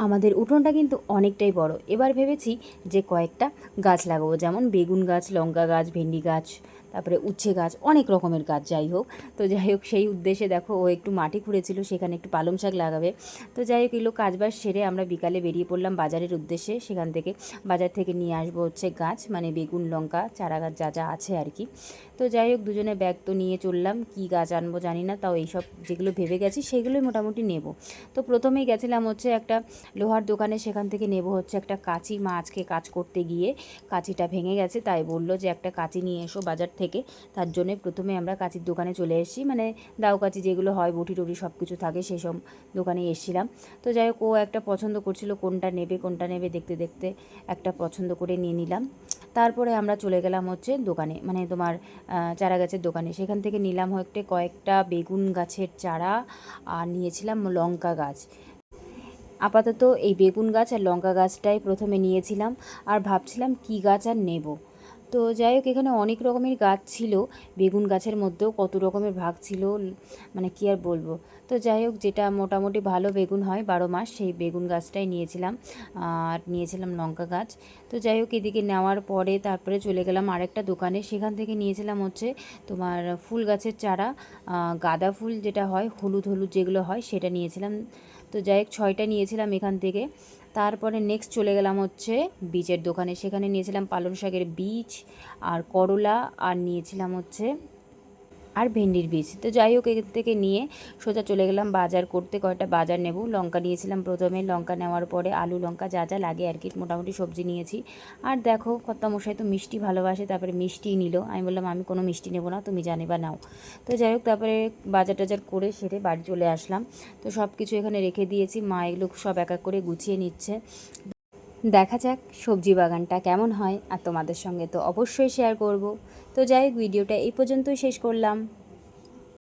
আমাদের উঠোনটা কিন্তু অনেকটাই বড়। এবার ভেবেছি যে কয়েকটা গাছ লাগাবো, যেমন বেগুন গাছ, লঙ্কা গাছ, ভেন্ডি গাছ, তারপরে উচ্ছে গাছ, অনেক রকমের গাছ। যাই হোক, তো যাই হোক, সেই উদ্দেশ্যে দেখো ও একটু মাটি খুঁড়েছিল, সেখানে একটু পালং শাক লাগাবে। তো যাই হোক, এগুলো কাজবাজ সেরে আমরা বিকালে বেরিয়ে পড়লাম বাজারের উদ্দেশ্যে। সেখান থেকে বাজার থেকে নিয়ে আসবো হচ্ছে গাছ, মানে বেগুন, লঙ্কা, চারা গাছ যা যা আছে আর কি। তো যাই হোক, দুজনে ব্যাগ তো নিয়ে চললাম। কী গাছ আনবো জানি না, তাও এইসব যেগুলো ভেবে গেছি সেগুলোই মোটামুটি নেব। তো প্রথমেই গেছিলাম হচ্ছে একটা লোহার দোকানে, সেখান থেকে নেব হচ্ছে একটা কাঁচি। মা আজকে কাজ করতে গিয়ে কাঁচিটা ভেঙে গেছে, তাই বললো যে একটা কাঁচি নিয়ে এসো বাজার থেকে। তার জন্যে প্রথমে আমরা কাঁচির দোকানে চলে এসেছি, মানে দাও কাঁচি যেগুলো হয়, বটি টুটি সব কিছু থাকে, সেই সব দোকানে এসেছিলাম। তো যাই হোক, ও একটা পছন্দ করছিল কোনটা নেবে দেখতে দেখতে একটা পছন্দ করে নিয়ে নিলাম। তারপরে আমরা চলে গেলাম হচ্ছে দোকানে, মানে তোমার চারা গাছের দোকানে। সেখান থেকে নিলাম হচ্ছে কয়েকটা বেগুন গাছের চারা, আর নিয়েছিলাম লঙ্কা গাছ। আপাতত এই বেগুন গাছ আর লঙ্কা গাছটাই প্রথমে নিয়েছিলাম, আর ভাবছিলাম কী গাছ আর নেব। তো যাই হোক, এখানে অনেক রকমের গাছ ছিল। বেগুন গাছের মধ্যেও কত রকমের ভাগ ছিল, মানে কী আর বলবো। তো যাই হোক, যেটা মোটামুটি ভালো বেগুন হয় 12 মাস, সেই বেগুন গাছটাই নিয়েছিলাম। আর নিয়েছিলাম লঙ্কা গাছ। তো যাই হোক, এদিকে নেওয়ার পরে তারপরে চলে গেলাম আরেকটা দোকানে। সেখান থেকে নিয়েছিলাম হচ্ছে তোমার ফুল গাছের চারা, গাঁদা ফুল যেটা হয়, হলুদ হলুদ যেগুলো হয়, সেটা নিয়েছিলাম। তো যাই হোক, 6টা নিয়েছিলাম এখান থেকে। তারপরে নেক্সট চলে গেলাম হচ্ছে বীজের দোকানে। সেখানে নিয়েছিলাম পালং শাকের বীজ, আর করলা, আর নিয়েছিলাম হচ্ছে আর ভেন্ডির বীজ। তো যাই হোক, এখান থেকে নিয়ে সোজা চলে গেলাম বাজার করতে। কয়টা বাজার নেব, লঙ্কা নিয়েছিলাম প্রথমে। লঙ্কা নেওয়ার পরে আলু, লঙ্কা যা যা লাগে আর কি, মোটামুটি সবজি নিয়েছি। আর দেখো, কর্তামশাই তো মিষ্টি ভালোবাসে, তারপরে মিষ্টিই নিল। আমি বললাম আমি কোনো মিষ্টি নেবো না, তুমি জানি বা নাও। তো যাই হোক, তারপরে বাজার টাজার করে সেরে বাড়ি চলে আসলাম। তো সব কিছু এখানে রেখে দিয়েছি, মা এগুলো সব এক এক করে গুছিয়ে নিচ্ছে। দেখা যাক সবজি বাগানটা কেমন হয়, আর তোমাদের সঙ্গে তো অবশ্যই শেয়ার করব। তো যাই হোক, ভিডিওটা এই পর্যন্তই শেষ করলাম।